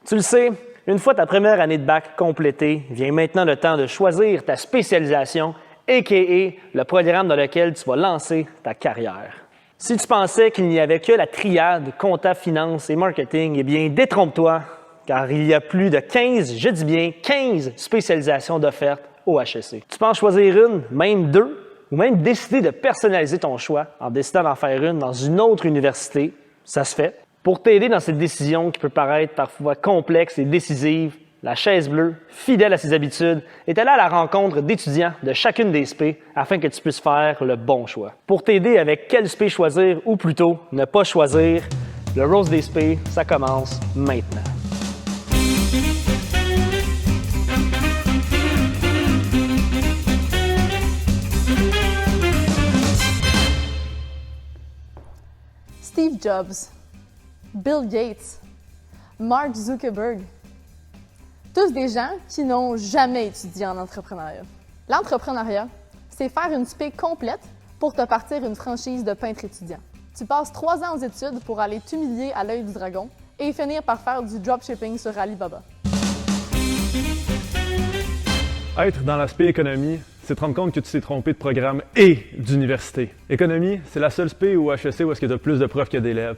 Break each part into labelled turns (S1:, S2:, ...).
S1: Tu le sais, une fois ta première année de bac complétée, vient maintenant le temps de choisir ta spécialisation, a.k.a. le programme dans lequel tu vas lancer ta carrière. Si tu pensais qu'il n'y avait que la triade compta, finance et marketing, eh bien, détrompe-toi, car il y a plus de 15, je dis bien 15 spécialisations d'offertes au HEC. Tu peux en choisir une, même deux, ou même décider de personnaliser ton choix en décidant d'en faire une dans une autre université, ça se fait. Pour t'aider dans cette décision qui peut paraître parfois complexe et décisive, la chaise bleue, fidèle à ses habitudes, est allée à la rencontre d'étudiants de chacune des spé afin que tu puisses faire le bon choix. Pour t'aider avec quel spé choisir, ou plutôt ne pas choisir, le Rose des spé, ça commence maintenant.
S2: Steve Jobs, Bill Gates, Mark Zuckerberg, tous des gens qui n'ont jamais étudié en entrepreneuriat. L'entrepreneuriat, c'est faire une spé complète pour te partir une franchise de peintre étudiant. Tu passes 3 ans aux études pour aller t'humilier à l'œil du dragon et finir par faire du dropshipping sur Alibaba.
S3: Être dans l'aspect économie, c'est te rendre compte que tu t'es trompé de programme et d'université. Économie, c'est la seule spé au HEC où est-ce que tu as plus de profs que d'élèves.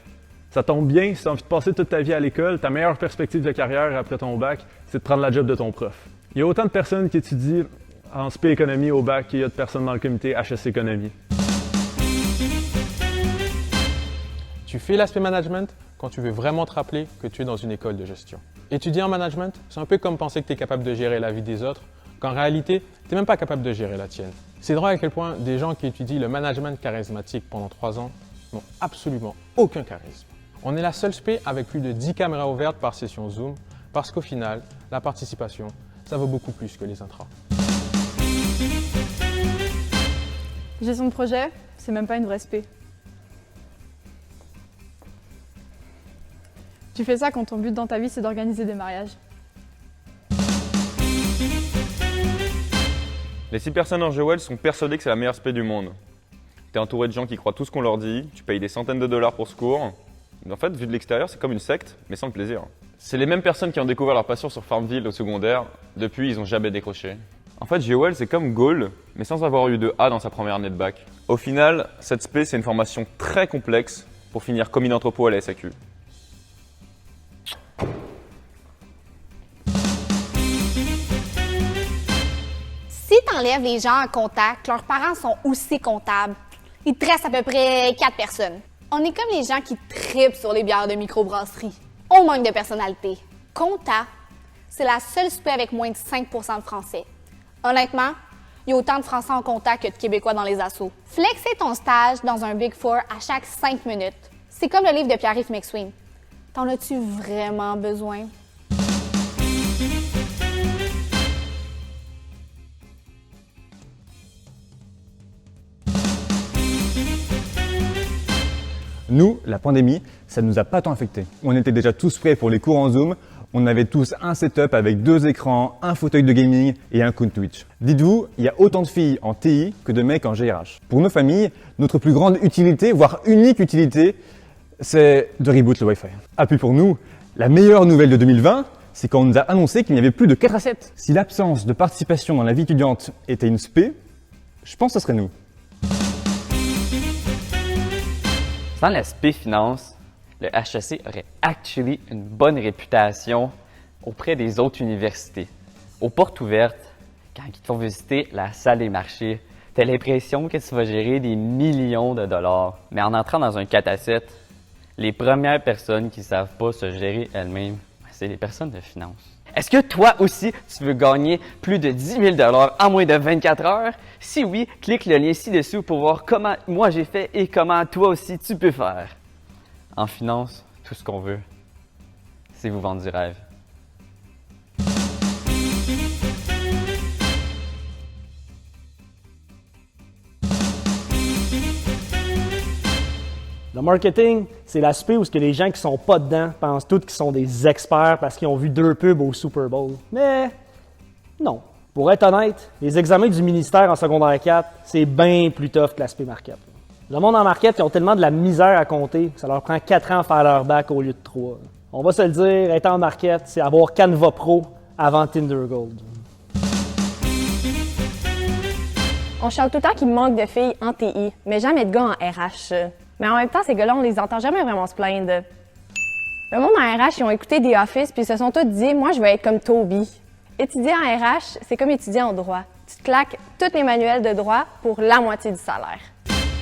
S3: Ça tombe bien, si tu as envie de passer toute ta vie à l'école, ta meilleure perspective de carrière après ton bac, c'est de prendre la job de ton prof. Il y a autant de personnes qui étudient en spé économie au bac qu'il y a de personnes dans le comité HEC économie.
S4: Tu fais l'aspect management quand tu veux vraiment te rappeler que tu es dans une école de gestion. Étudier en management, c'est un peu comme penser que tu es capable de gérer la vie des autres, qu'en réalité, tu n'es même pas capable de gérer la tienne. C'est drôle à quel point des gens qui étudient le management charismatique pendant 3 ans n'ont absolument aucun charisme. On est la seule spé avec plus de 10 caméras ouvertes par session Zoom, parce qu'au final, la participation, ça vaut beaucoup plus que les intras.
S5: Gestion de projet, c'est même pas une vraie spé. Tu fais ça quand ton but dans ta vie, c'est d'organiser des mariages.
S6: Les 6 personnes en GeoWell sont persuadées que c'est la meilleure spé du monde. Tu es entouré de gens qui croient tout ce qu'on leur dit, tu payes des centaines de dollars pour ce cours. En fait, vu de l'extérieur, c'est comme une secte, mais sans le plaisir. C'est les mêmes personnes qui ont découvert leur passion sur Farmville au secondaire. Depuis, ils n'ont jamais décroché. En fait, GeoWell, c'est comme Gaulle, mais sans avoir eu de A dans sa première année de bac. Au final, cette spé, c'est une formation très complexe pour finir comme une entrepôt à la SAQ.
S7: Si tu enlèves les gens en contact, leurs parents sont aussi comptables. Il te reste à peu près 4 personnes. On est comme les gens qui tripent sur les bières de microbrasserie. On manque de personnalité. Compta, c'est la seule spé avec moins de 5% de Français. Honnêtement, il y a autant de Français en compta que de Québécois dans les assos. Flexer ton stage dans un Big Four à chaque 5 minutes, c'est comme le livre de Pierre-Yves McSween. T'en as-tu vraiment besoin?
S8: Nous, la pandémie, ça ne nous a pas tant affecté. On était déjà tous prêts pour les cours en Zoom. On avait tous un setup avec 2 écrans, un fauteuil de gaming et un compte Twitch. Dites-vous, il y a autant de filles en TI que de mecs en GRH. Pour nos familles, notre plus grande utilité, voire unique utilité, c'est de reboot le Wi-Fi. Ah, puis pour nous, la meilleure nouvelle de 2020, c'est quand on nous a annoncé qu'il n'y avait plus de 4 à 7. Si l'absence de participation dans la vie étudiante était une spé, je pense que ce serait nous.
S9: Sans l'aspect finance, le HEC aurait actually une bonne réputation auprès des autres universités. Aux portes ouvertes, quand ils te font visiter la salle des marchés, tu as l'impression que tu vas gérer des millions de dollars. Mais en entrant dans un 4 à 7, les premières personnes qui ne savent pas se gérer elles-mêmes, c'est les personnes de finance. Est-ce que toi aussi, tu veux gagner plus de 10 000 $ en moins de 24 heures? Si oui, clique le lien ci-dessous pour voir comment moi j'ai fait et comment toi aussi tu peux faire. En finance, tout ce qu'on veut, c'est vous vendre du rêve.
S1: Le marketing, c'est l'aspect où les gens qui sont pas dedans pensent tous qu'ils sont des experts parce qu'ils ont vu 2 pubs au Super Bowl. Mais non. Pour être honnête, les examens du ministère en secondaire 4, c'est bien plus tough que l'aspect market. Le monde en market, ils ont tellement de la misère à compter que ça leur prend 4 ans à faire leur bac au lieu de 3. On va se le dire, être en market, c'est avoir Canva Pro avant Tinder Gold.
S10: On chante tout le temps qu'il manque de filles en TI, mais jamais de gars en RH. Mais en même temps, ces gars-là, on les entend jamais vraiment se plaindre. Le monde en RH, ils ont écouté The Office puis ils se sont tous dit « Moi, je vais être comme Toby ». Étudier en RH, c'est comme étudier en droit. Tu te claques tous les manuels de droit pour la moitié du salaire.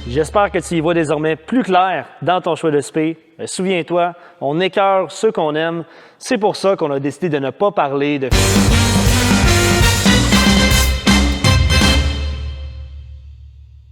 S1: J'espère que tu y vois désormais plus clair dans ton choix de spé. Mais souviens-toi, on écœure ceux qu'on aime. C'est pour ça qu'on a décidé de ne pas parler de